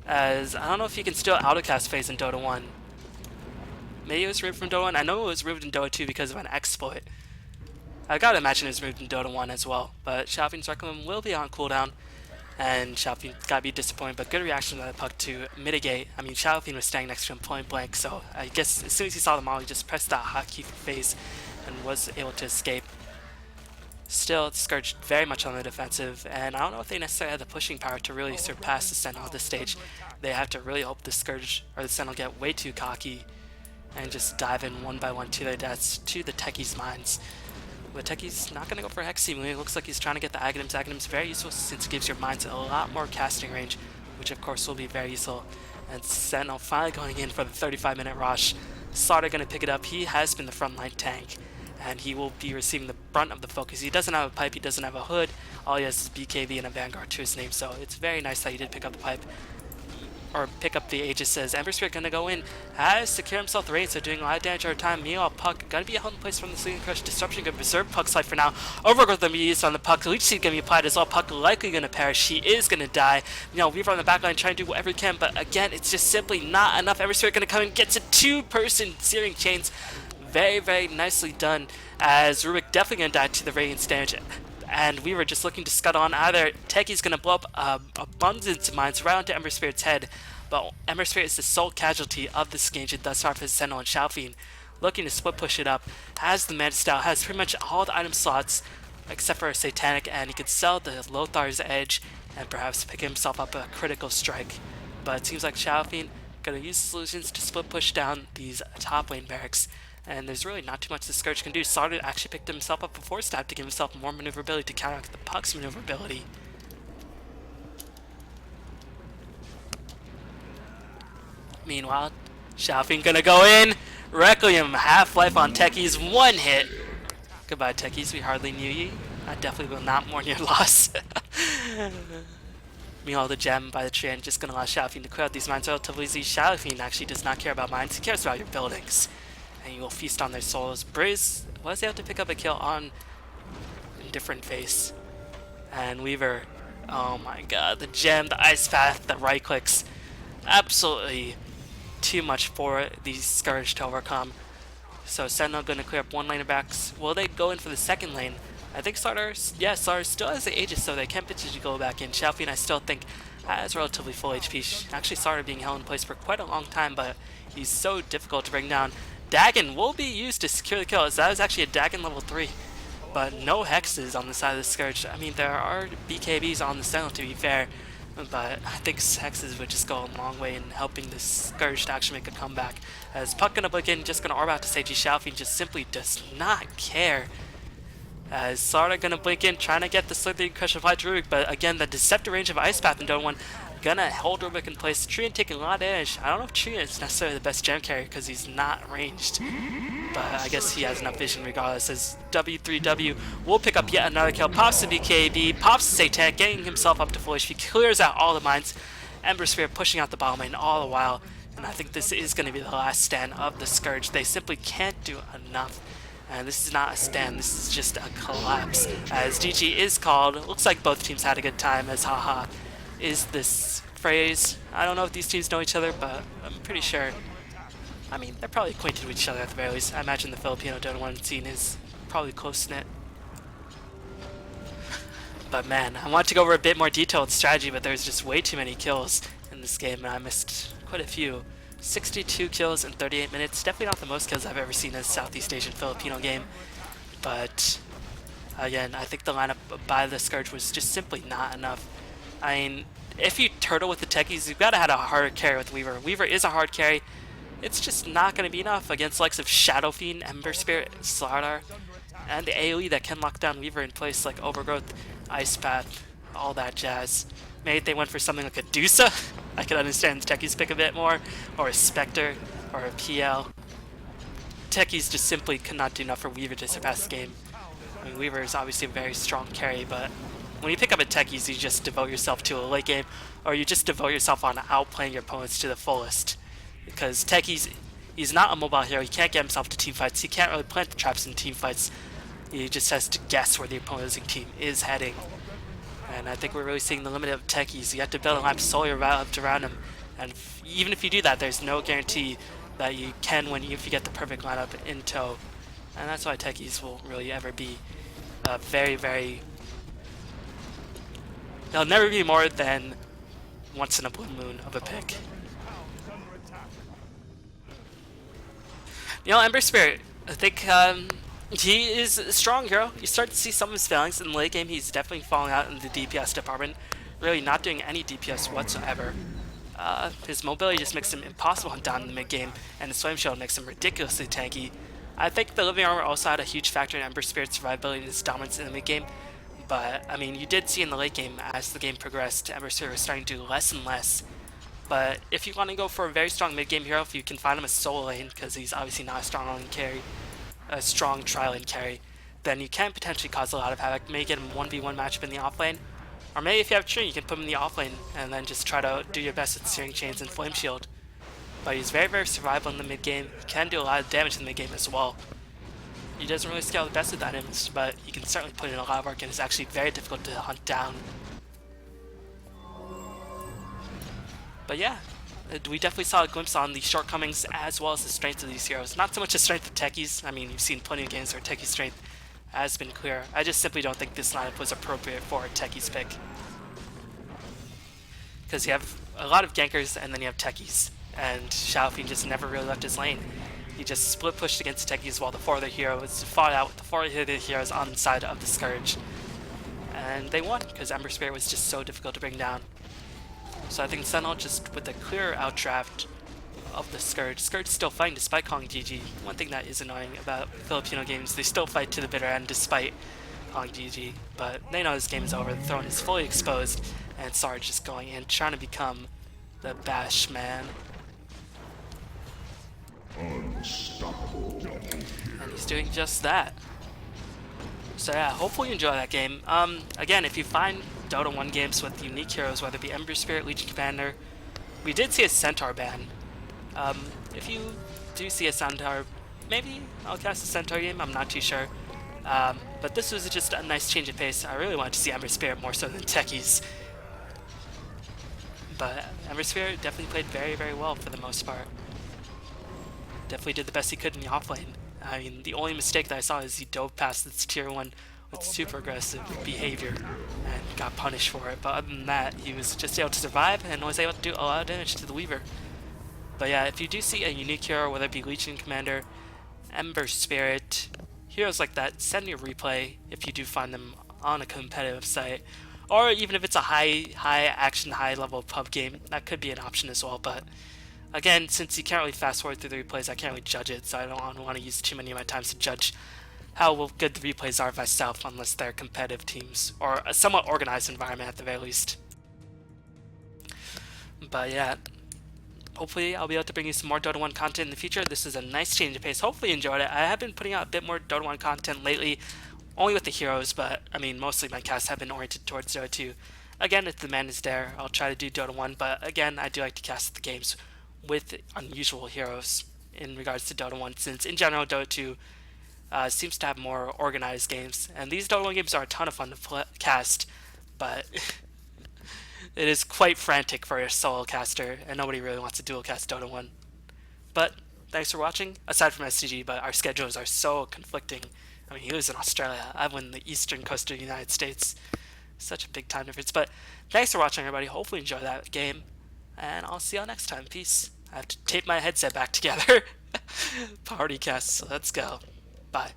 As I don't know if you can still autocast phase in Dota 1. Maybe it was removed from Dota 1. I know it was removed in Dota 2 because of an exploit. I gotta imagine it was removed in Dota 1 as well. But Shadow Fiend's Requiem will be on cooldown, and Shadow Fiend gotta be disappointed, but good reaction to that puck to mitigate. I mean, Shadow Fiend was standing next to him point blank, so I guess as soon as he saw the model, he just pressed that hotkey for phase and was able to escape. Still, it's Scourge very much on the defensive, and I don't know if they necessarily have the pushing power to really surpass the Sentinel at this stage. They have to really hope the Scourge or the Sentinel get way too cocky and just dive in one by one to their deaths, to the Techies' mines. But Techies not going to go for Hex Seemingly. It looks like he's trying to get the Aghanims. Aghanims very useful since it gives your mines a lot more casting range, which of course will be very useful. And Sentinel finally going in for the 35-minute rush. Slaughter going to pick it up. He has been the frontline tank, and he will be receiving the brunt of the focus. He doesn't have a pipe, he doesn't have a hood. All he has is BKB and a Vanguard to his name, so it's very nice that he did pick up the pipe. Or pick up the Aegis. Says Ember Spirit gonna go in, has secured himself the range, so doing a lot of damage over time. Meanwhile, Puck gonna be held in place from the Sleeping Crush. Disruption gonna preserve Puck's life for now. Overgrowth gonna be used on the Puck. Leech Seed gonna be applied as well. Puck likely gonna perish. He is gonna die. You know, Weaver on the backline trying to do whatever he can, but again, it's just simply not enough. Ember Spirit gonna come and gets a two-person Searing Chains. Very, very nicely done, as Rubik definitely gonna die to the Radiance damage. And we were just looking to scuttle on either. Techie's gonna blow up abundance of mines right onto Ember Spirit's head. But Ember Spirit is the sole casualty of this game thus far for Sentinel and Xiaofeng. Looking to split push it up, has the mana style, has pretty much all the item slots except for a Satanic, and he could sell the Lothar's Edge and perhaps pick himself up a critical strike. But it seems like Xiaofeng gonna use solutions to split push down these top lane barracks, and there's really not too much the Scourge can do. Slaughter actually picked himself up a 4-stab to give himself more maneuverability to counteract the Puck's maneuverability. Meanwhile, Xiaofeng gonna go in. Requiem, Half-Life on Techies, 1 hit. Goodbye, Techies, we hardly knew ye. I definitely will not mourn your loss. Meanwhile, the gem by the tree and just gonna allow Xiaofeng to clear out these mines relatively easy. Xiaofeng actually does not care about mines, he cares about your buildings. And you will feast on their souls. Briz was able to pick up a kill on Indifferent Face. And Weaver, oh my god, the gem, the ice path, the right clicks. Absolutely too much for the Scourge to overcome. So Sentinel going to clear up one lane of backs. Will they go in for the second lane? I think Slaughter still has the Aegis, so they can potentially go back in. Xiaofeng, I still think, has relatively full HP. Actually, Slaughter being held in place for quite a long time, but he's so difficult to bring down. Dagon will be used to secure the kill, as that is actually a Dagon level 3. But no hexes on the side of the Scourge. I mean, there are BKBs on the Sentinel, to be fair, but I think hexes would just go a long way in helping this Scourge to actually make a comeback. As Puck gonna blink in, just gonna orb out to safety. Xiaofeng just simply does not care. As Slaughter gonna blink in, trying to get the Slithering Crush applied to Rubik, but again, the deceptive range of Ice Path in Dota 1 gonna hold Rubik in place. Trian taking a lot of damage. I don't know if Trian is necessarily the best gem carrier because he's not ranged, but I guess he has enough vision regardless. As W3W will pick up yet another kill, pops the BKB, pops the Satanic, getting himself up to full HP, clears out all the mines. Ember Spirit pushing out the bottom lane all the while, and I think this is going to be the last stand of the Scourge. They simply can't do enough. And this is not a stand, this is just a collapse. As GG is called, looks like both teams had a good time, as haha is this phrase. I don't know if these teams know each other, but I'm pretty sure. I mean, they're probably acquainted with each other at the very least. I imagine the Filipino Dota 1 scene is probably close-knit. But man, I want to go over a bit more detailed strategy, but there's just way too many kills in this game, and I missed quite a few. 62 kills in 38 minutes. Definitely not the most kills I've ever seen in a Southeast Asian Filipino game. But again, I think the lineup by the Scourge was just simply not enough. I mean, if you turtle with the Techies, you've got to have a hard carry with Weaver. Weaver is a hard carry. It's just not going to be enough against the likes of Shadow Fiend, Ember Spirit, Slaughter, and the AoE that can lock down Weaver in place, like Overgrowth, Ice Path, all that jazz. Maybe they went for something like a Dusa. I could understand the Techies pick a bit more, or a Spectre, or a PL. Techies just simply could not do enough for Weaver to surpass the game. I mean, Weaver is obviously a very strong carry, but when you pick up a Techies, you just devote yourself to a late game, or you just devote yourself on outplaying your opponents to the fullest. Because Techies, he's not a mobile hero, he can't get himself to teamfights, he can't really plant the traps in teamfights. He just has to guess where the opposing team is heading. And I think we're really seeing the limit of Techies. You have to build a lineup solely around him, and even if you do that, there's no guarantee that you can win even if you get the perfect lineup in tow. And that's why Techies will really ever be very, very... They'll never be more than once in a blue moon of a pick. You know, Ember Spirit, I think he is a strong hero. You start to see some of his failings in the late game. He's definitely falling out in the DPS department, really not doing any DPS whatsoever. His mobility just makes him impossible down in the mid game, and his Flame Shield makes him ridiculously tanky. I think the Living Armor also had a huge factor in Ember Spirit's survivability and his dominance in the mid game. But I mean, you did see in the late game, as the game progressed, Ember Spirit was starting to do less and less But if you want to go for a very strong mid-game hero, if you can find him a solo lane, because he's obviously not a strong lane carry, a strong tri-lane carry, then you can potentially cause a lot of havoc. Maybe get him 1v1 matchup in the offlane, or maybe if you have Tree, you can put him in the offlane and then just try to do your best with Searing Chains and Flame Shield. But he's very, very survivable in the mid game. He can do a lot of damage in the mid game as well. He doesn't really scale the best with that image, but he can certainly put in a lot of work and is actually very difficult to hunt down. But yeah, we definitely saw a glimpse on the shortcomings as well as the strength of these heroes. Not so much the strength of Techies. I mean, you've seen plenty of games where Techie's strength has been clear. I just simply don't think this lineup was appropriate for a Techie's pick. Because you have a lot of gankers and then you have Techies. And Xiaofeng just never really left his lane. He just split pushed against Techies while the four other heroes fought out with the four other heroes on the side of the Scourge. And they won because Ember Spirit was just so difficult to bring down. So I think Sentinel just with a clear outdraft of the Scourge. Scourge is still fighting despite calling GG. One thing that is annoying about Filipino games, they still fight to the bitter end despite calling GG. But they know this game is over, the throne is fully exposed, and Sarge just going in, trying to become the Bash man. Unstoppable. And he's doing just that. So yeah, hopefully you enjoy that game. Again, if you find Dota 1 games with unique heroes, whether it be Ember Spirit, Legion Commander, we did see a Centaur ban. If you do see a Centaur, maybe I'll cast a Centaur game, I'm not too sure. But this was just a nice change of pace. I really wanted to see Ember Spirit more so than Techies. But Ember Spirit definitely played very, very well for the most part. Definitely did the best he could in the offlane. I mean, the only mistake that I saw is he dove past its tier 1 with super aggressive behavior and got punished for it. But other than that, he was just able to survive and was able to do a lot of damage to the Weaver. But yeah, if you do see a unique hero, whether it be Legion Commander, Ember Spirit, heroes like that, send me a replay if you do find them on a competitive site. Or even if it's a high action, high level pub game, that could be an option as well. But again, since you can't really fast forward through the replays, I can't really judge it, so I don't want to use too many of my times to judge how good the replays are myself, unless they're competitive teams, or a somewhat organized environment at the very least. But yeah, hopefully I'll be able to bring you some more Dota 1 content in the future. This is a nice change of pace. Hopefully you enjoyed it. I have been putting out a bit more Dota 1 content lately, only with the heroes, but I mean, mostly my casts have been oriented towards Dota 2. Again, if the demand is there, I'll try to do Dota 1, but again, I do like to cast the games with unusual heroes in regards to Dota 1, since in general Dota 2 seems to have more organized games, and these Dota 1 games are a ton of fun to cast, but it is quite frantic for a solo caster, and nobody really wants to dual cast Dota 1. But thanks for watching, aside from SCG, but our schedules are so conflicting. I mean, he lives in Australia, I live in the eastern coast of the United States. Such a big time difference, but thanks for watching everybody, hopefully enjoy that game. And I'll see y'all next time. Peace. I have to tape my headset back together. Party cast, so let's go. Bye.